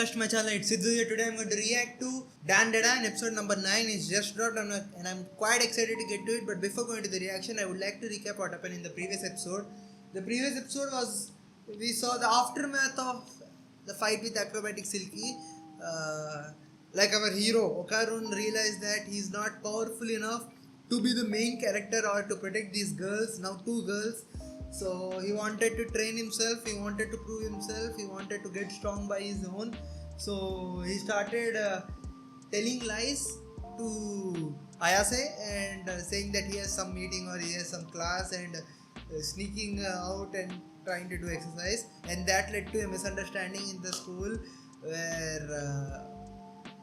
podcast, my channel. It's Sidhu here. Today I'm going to react to Dan Dedan, episode number 9 is just dropped and I'm quite excited to get to it. But before going to the reaction, I would like to recap what happened in the previous episode. The previous episode was, we saw the aftermath of the fight with Acrobatic Silky. Like our hero, Okarun realized that he's not powerful enough to be the main character or to protect these girls, now 2 girls. So he wanted to train himself, he wanted to prove himself, he wanted to get strong by his own. So he started telling lies to Ayase and saying that he has some meeting or he has some class and sneaking out and trying to do exercise, and that led to a misunderstanding in the school where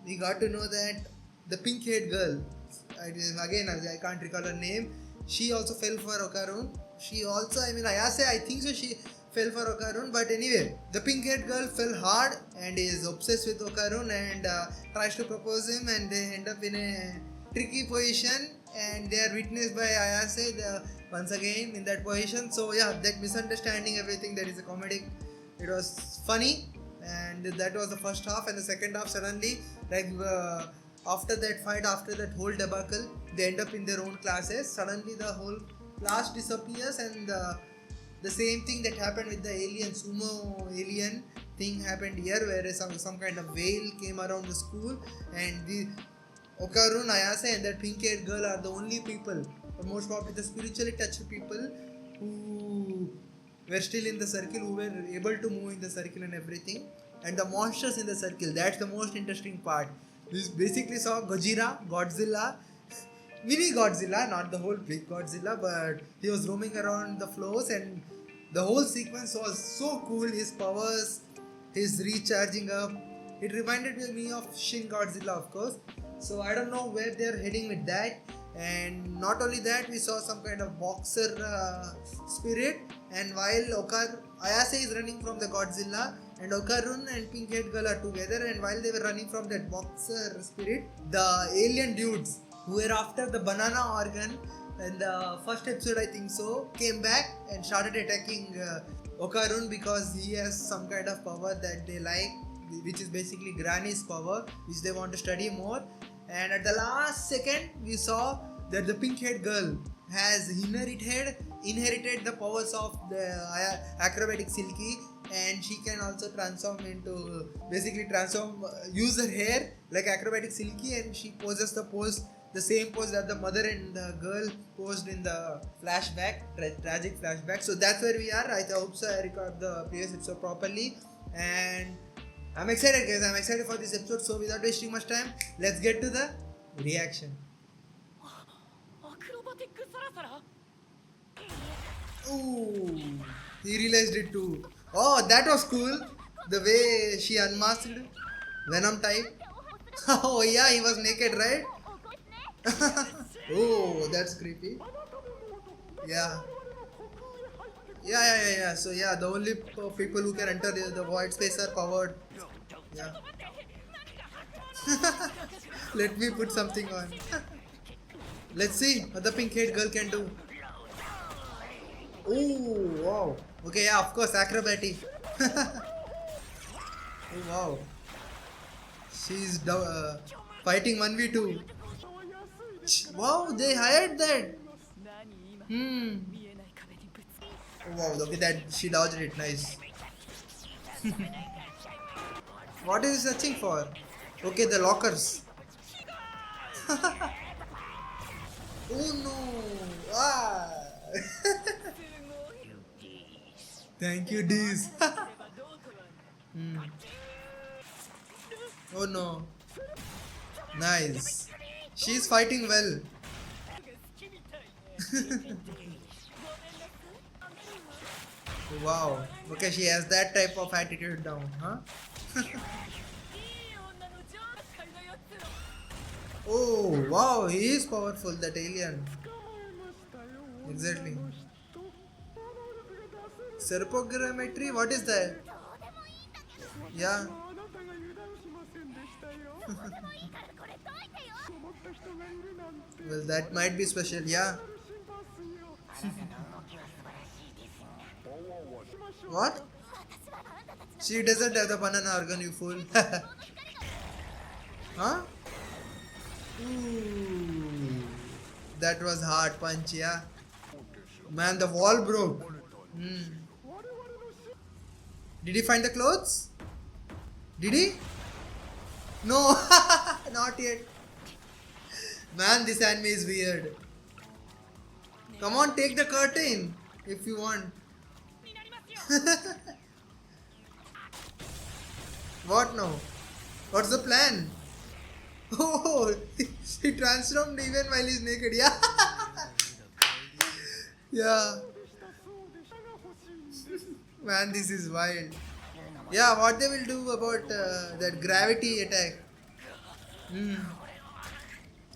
we got to know that the pink haired girl, I can't recall her name, she also fell for Okarun. Ayase, I think so, she fell for Okarun, but anyway, the pink haired girl fell hard and is obsessed with Okarun and tries to propose him, and they end up in a tricky position and they are witnessed by Ayase once again in that position. So yeah, that misunderstanding, everything, that is a comedic, it was funny. And that was the first half, and the second half suddenly, after that fight, after that whole debacle, they end up in their own classes. Suddenly the whole class disappears, and the same thing that happened with the alien, sumo alien thing happened here, where some kind of veil came around the school, and the Okarun, Ayase and that pink haired girl are the only people, the most probably the spiritually touched people, who were still in the circle, who were able to move in the circle and everything. And the monsters in the circle, that's the most interesting part. We basically saw Godzilla, mini Godzilla, not the whole big Godzilla, but he was roaming around the floors, and the whole sequence was so cool. His powers, his recharging up, it reminded me of Shin Godzilla, of course. So I don't know where they're heading with that. And not only that, we saw some kind of boxer spirit, and while Ayase is running from the Godzilla, and Okarun and pink haired girl are together, and while they were running from that boxer spirit, the alien dudes who were after the banana organ in the first episode, I think so, came back and started attacking Okarun because he has some kind of power that they like, which is basically Granny's power, which they want to study more. And at the last second, we saw that the pink haired girl has inherited the powers of the Acrobatic Silky, and she can also use her hair like Acrobatic Silky, and she poses the same pose that the mother and the girl posed in the flashback, tragic flashback. So that's where we are. I hope so I record the previous episode properly, and I'm excited, guys. I'm excited for this episode. So without wasting much time, let's get to the reaction. Ooh, he realized it too. Oh, that was cool. The way she unmasked Venom type. Oh yeah, he was naked, right? Oh, that's creepy. Yeah. Yeah. So yeah, the only people who can enter the void space are powered. Yeah. Let me put something on. Let's see what the pink haired girl can do. Oh wow. Okay, yeah, of course, acrobatic. Oh wow. She's fighting 1v2. Wow, they hired that. Oh, wow, look at that. She dodged it. Nice. What is he searching for? Okay, the lockers. Oh no. Ah. Thank you, Deez. Oh no. Nice. She's fighting well. Wow. Okay, she has that type of attitude down, huh? Oh, wow, he is powerful, that alien. Exactly. Serpogrammetry? What is that? Yeah. Well, that might be special, yeah. What? She doesn't have the banana organ, you fool. Huh? Ooh. That was hard punch, yeah. Man, the wall broke. Hmm. Did he find the clothes? Did he? No, not yet. Man, this anime is weird. Come on, take the curtain if you want. What now? What's the plan? Oh, he transformed even while he's naked. Yeah. Yeah. Man, this is wild. Yeah, what they will do about that gravity attack? Hmm.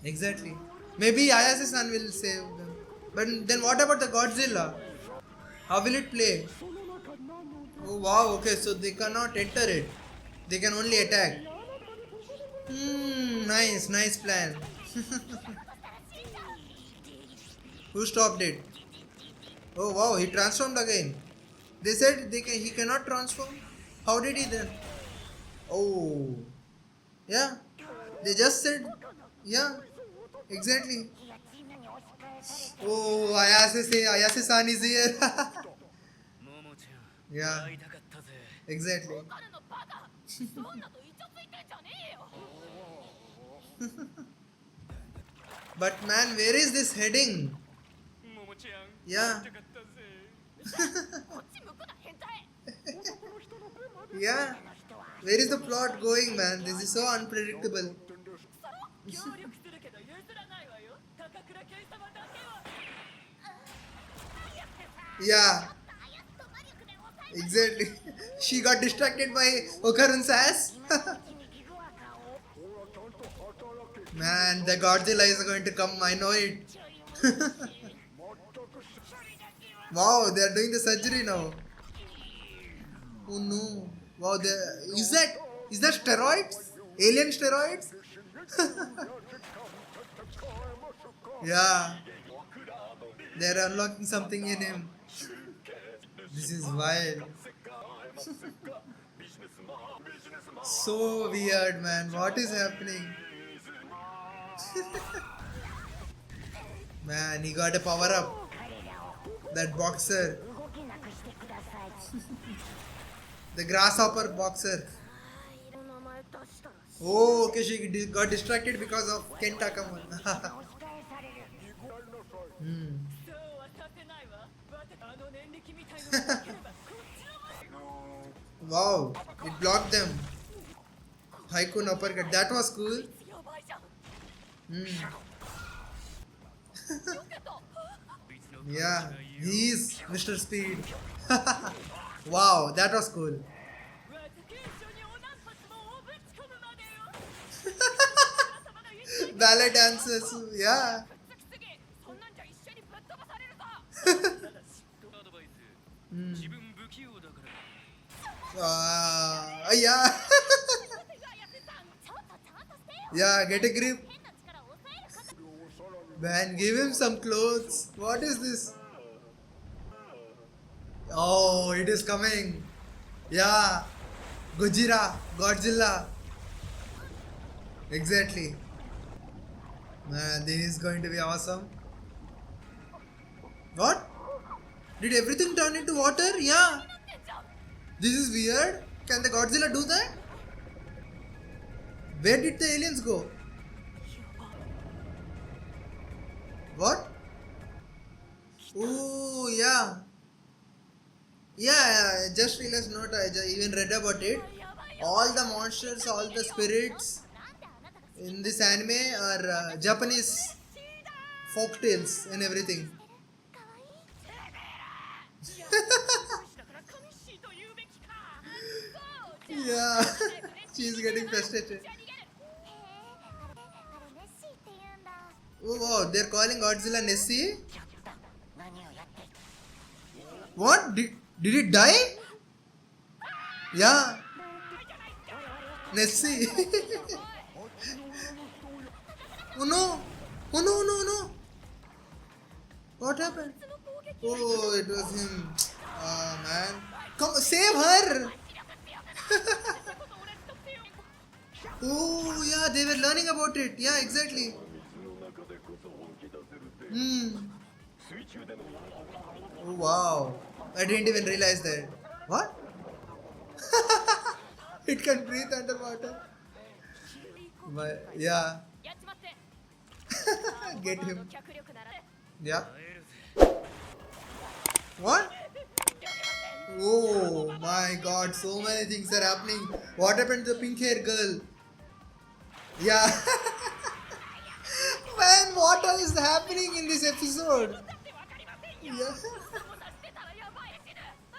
Exactly. Maybe Ayase-san will save them. But then what about the Godzilla? How will it play? Oh wow, okay, so they cannot enter it. They can only attack. Nice plan. Who stopped it? Oh wow, he transformed again. They said he cannot transform. How did he then? Oh, yeah. They just said, yeah, exactly. Oh, Ayase-san is here. Yeah, exactly. But man, where is this heading? Yeah. Yeah. Where is the plot going, man? This is so unpredictable. Yeah, exactly. She got distracted by Okarun's ass. Man, the Godzilla is going to come. I know it. Wow, they are doing the surgery now. Oh no! Wow, is that steroids? Alien steroids? Yeah, they are unlocking something in him. This is wild. So weird, man. What is happening? Man, he got a power up. That boxer. The grasshopper boxer. Oh, okay, she got distracted because of Kenta Kamon. Hmm. Wow, it blocked them. Haikun uppercut. That was cool. Hmm. Yeah, he's Mr. Speed. Wow, that was cool. Ballet dances, yeah. Hmm. Yeah. Yeah, get a grip. Man, give him some clothes. What is this? Oh, it is coming. Yeah. Godzilla. Exactly. Man, this is going to be awesome. What? Did everything turn into water? Yeah. This is weird. Can the Godzilla do that? Where did the aliens go? What? Oh, yeah. Yeah, I just realized not. Even read about it. All the monsters, all the spirits in this anime are Japanese folk tales and everything. Yeah, she's getting frustrated. Oh wow, they're calling Godzilla Nessie? What? Did it die? Yeah, Nessie. Oh no! Oh no, no, no! What happened? Oh, it was him. Oh man. Come, save her! Oh, yeah, they were learning about it. Yeah, exactly. Hmm. Oh, wow. I didn't even realize that. What? It can breathe underwater. Yeah. Get him. Yeah. What? Oh my god, so many things are happening. What happened to the pink hair girl? Yeah. Man, what all is happening in this episode? Yeah.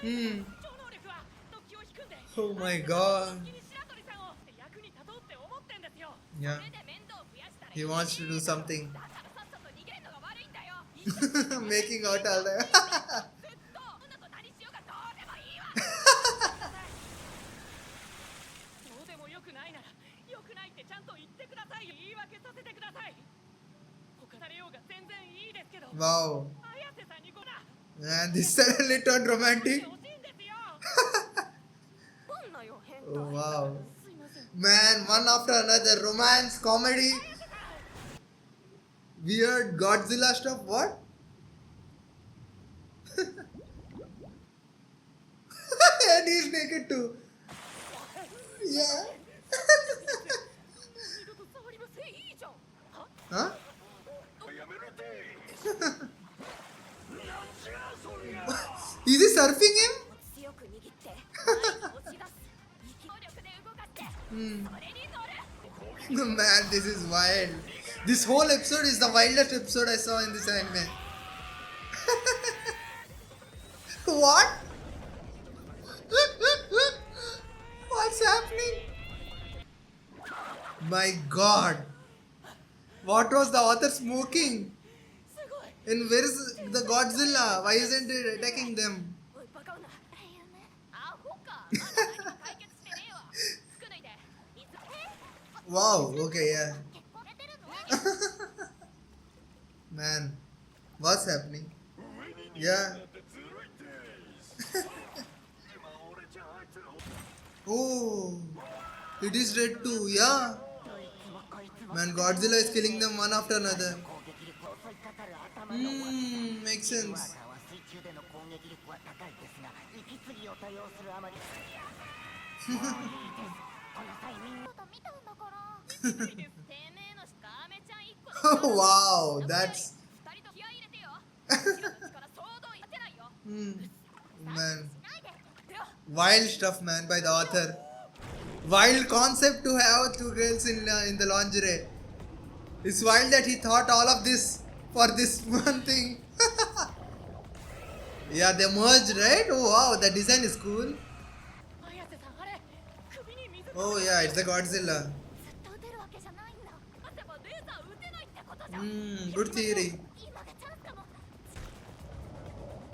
Hmm. Oh my god. Yeah. He wants to do something. Making out all the. Wow. Man, this suddenly turned romantic. Oh, wow. Man, one after another. Romance, comedy, weird Godzilla stuff. What? And he's naked too. Yeah. Huh? Is he surfing him? Hmm. Man, this is wild. This whole episode is the wildest episode I saw in this anime. What? What's happening? My god. What was the author smoking? And where is the Godzilla? Why isn't it attacking them? Wow, okay, yeah. Man, what's happening? Yeah. Oh, it is red too, yeah. Man, Godzilla is killing them one after another. Hmm, makes sense. Oh, wow, that's. Hmm, man. Wild stuff, man, by the author. Wild concept to have two girls in the lingerie. It's wild that he thought all of this for this one thing. Yeah, they merged, right? Oh wow, the design is cool. Oh yeah, it's a Godzilla. Hmm, good theory.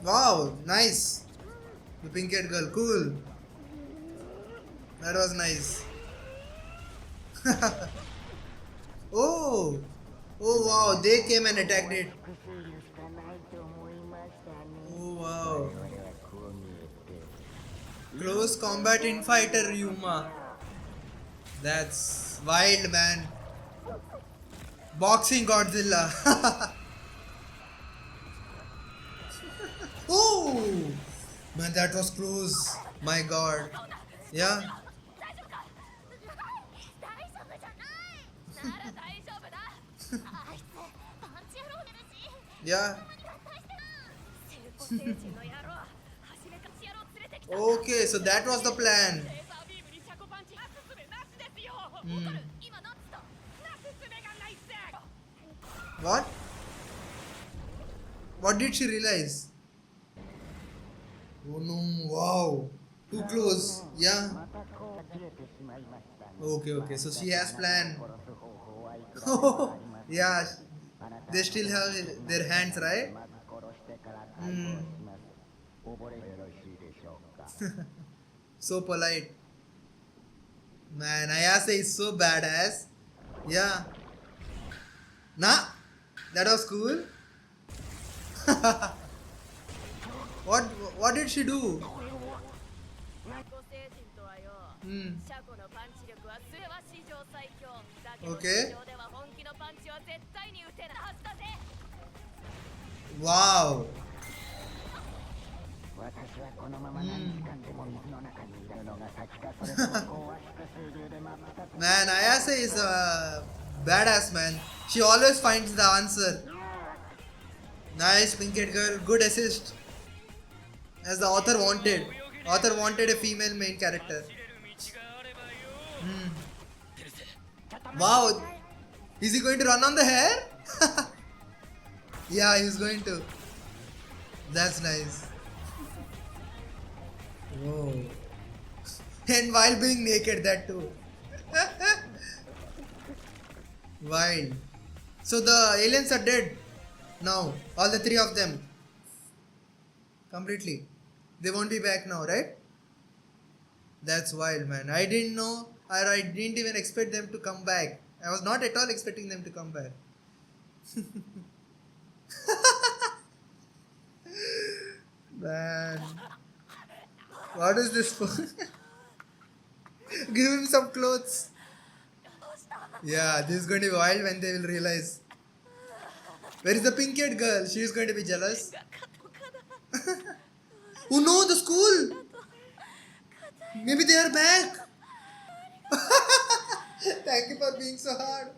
Wow, nice. The pink haired girl, cool. That was nice. Oh, oh wow, they came and attacked it. Oh wow. Close combat infighter Yuma. That's wild, man. Boxing Godzilla. Oh, man, that was close. My god. Yeah. Yeah. Okay, so that was the plan. Hmm. What? What did she realize? Oh no, wow. Too close. Yeah. Okay, okay. So she has plan. Yeah. They still have their hands, right? Hmm. So polite. Man, Ayase is so badass. Yeah. Nah. That was cool. What what did she do? Hmm. Okay. Wow. Man, Ayase is a badass man. She always finds the answer. Nice, Pinkett girl. Good assist. As the author wanted. Author wanted a female main character. Wow. Is he going to run on the hair? Yeah, he's going to. That's nice. Whoa. And while being naked, that too. Wild. So the aliens are dead now. All the three of them. Completely. They won't be back now, right? That's wild, man. I didn't know, or I didn't even expect them to come back. I was not at all expecting them to come back. Man. What is this for? Give him some clothes. Yeah, this is going to be wild when they will realize. Where is the pink-haired girl? She is going to be jealous. Oh no, the school! Maybe they are back. Thank you for being so hard.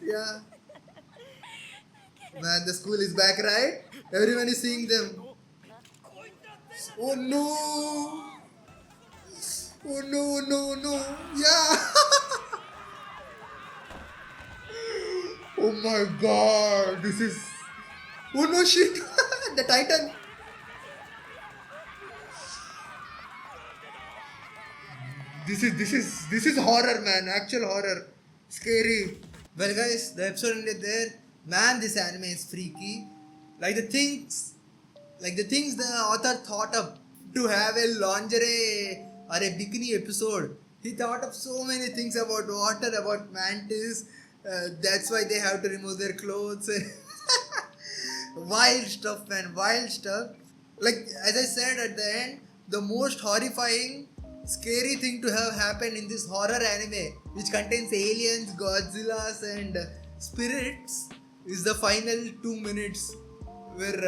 Yeah. Man, the school is back, right? Everyone is seeing them. Oh no! Oh no, no, no. Yeah. Oh my god. This is. Oh no, shit. The Titan. This is horror, man. Actual horror. Scary. Well, guys, the episode ended there. Man, this anime is freaky. Like the things the author thought of to have a lingerie or a bikini episode. He thought of so many things about water, about mantis. That's why they have to remove their clothes. Wild stuff, man. Wild stuff. Like, as I said at the end, the most horrifying, scary thing to have happened in this horror anime, which contains aliens, Godzillas, and spirits, is the final 2 minutes where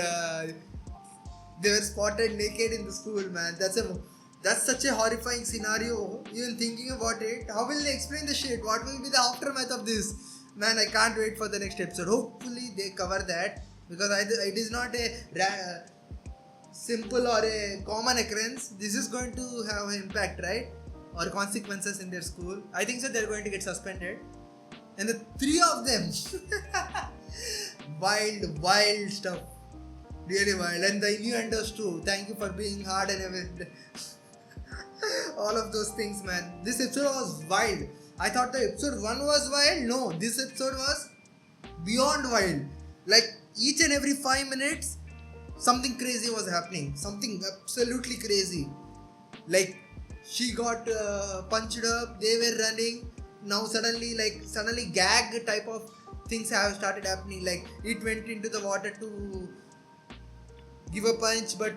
they were spotted naked in the school, man. That's such a horrifying scenario. Even thinking about it, how will they explain the shit? What will be the aftermath of this? Man, I can't wait for the next episode. Hopefully they cover that, because it is not a simple or a common occurrence. This is going to have an impact, right? Or consequences in their school. I think so. They're going to get suspended, and the three of them. Wild stuff. Really wild. And the innuendos too. Thank you for being hard and everything. All of those things, man. This episode was wild. I thought the episode 1 was wild. No, this episode was beyond wild. Like each and every 5 minutes, something crazy was happening. Something absolutely crazy. Like she got punched up. They were running. Now suddenly gag type of things have started happening. Like it went into the water to give a punch, but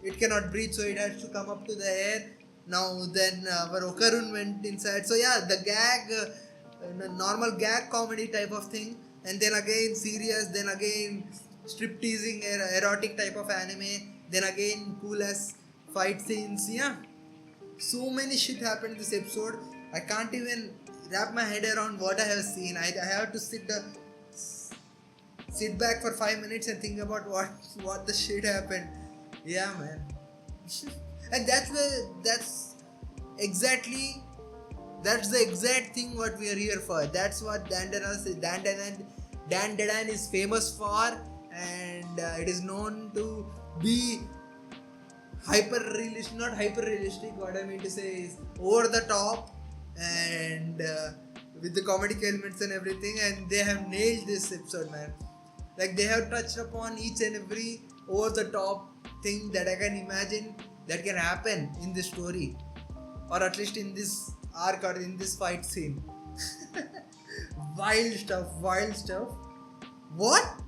it cannot breathe, so it has to come up to the air. Now then our Okarun went inside. So yeah, the gag, normal gag comedy type of thing, and then again serious, then again strip teasing, erotic type of anime, then again cool as fight scenes. Yeah, so many shit happened in this episode. I can't even wrap my head around what I have seen. I have to sit back for 5 minutes and think about what the shit happened. Yeah, man. And that's the exact thing what we are here for. That's what Dandadan is famous for, and it is known to be not hyper realistic. What I mean to say is over the top, and with the comedic elements and everything, and they have nailed this episode, man. Like they have touched upon each and every over the top thing that I can imagine that can happen in this story, or at least in this arc or in this fight scene. Wild stuff. What?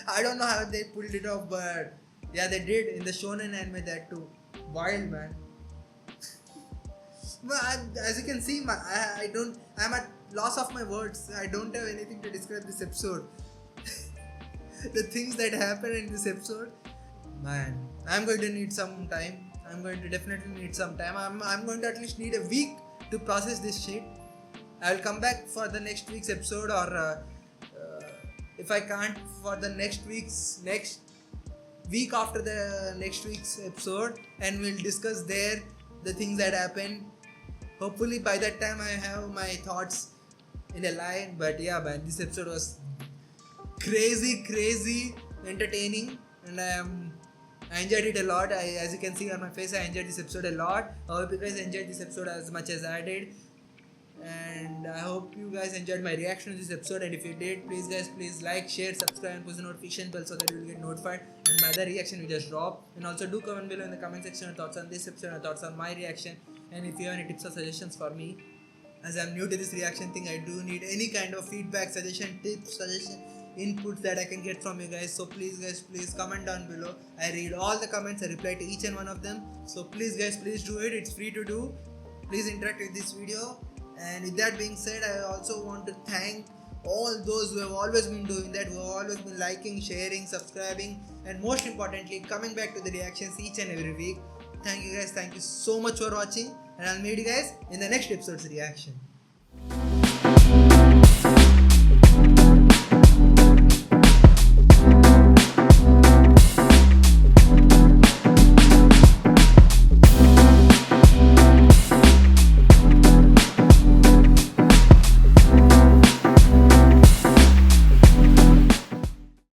I don't know how they pulled it off, but yeah, they did in the shonen anime, that too. Wild, man. As you can see, I'm at loss of my words. I don't have anything to describe this episode. The things that happen in this episode, man, I'm going to need some time. I'm going to definitely need some time. I'm going to at least need a week to process this shit. I'll come back for the next week's episode, or if I can't, for the next week after the next week's episode, and we'll discuss there the things that happen. Hopefully by that time I have my thoughts in a line. But yeah, man, this episode was crazy entertaining, and I enjoyed it a lot. As you can see on my face, I enjoyed this episode a lot. I hope you guys enjoyed this episode as much as I did, and I hope you guys enjoyed my reaction to this episode. And if you did, please like, share, subscribe, and push the notification bell so that you will get notified and my other reaction we just drop. And also do comment below in the comment section your thoughts on this episode and thoughts on my reaction. And if you have any tips or suggestions for me, as I'm new to this reaction thing, I do need any kind of feedback, suggestion, tips, inputs that I can get from you guys. So please guys, please comment down below. I read all the comments, I reply to each and one of them. So please guys, please do it. It's free to do. Please interact with this video. And with that being said, I also want to thank all those who have always been doing that, who have always been liking, sharing, subscribing, and most importantly, coming back to the reactions each and every week. Thank you guys. Thank you so much for watching, and I'll meet you guys in the next episode's reaction.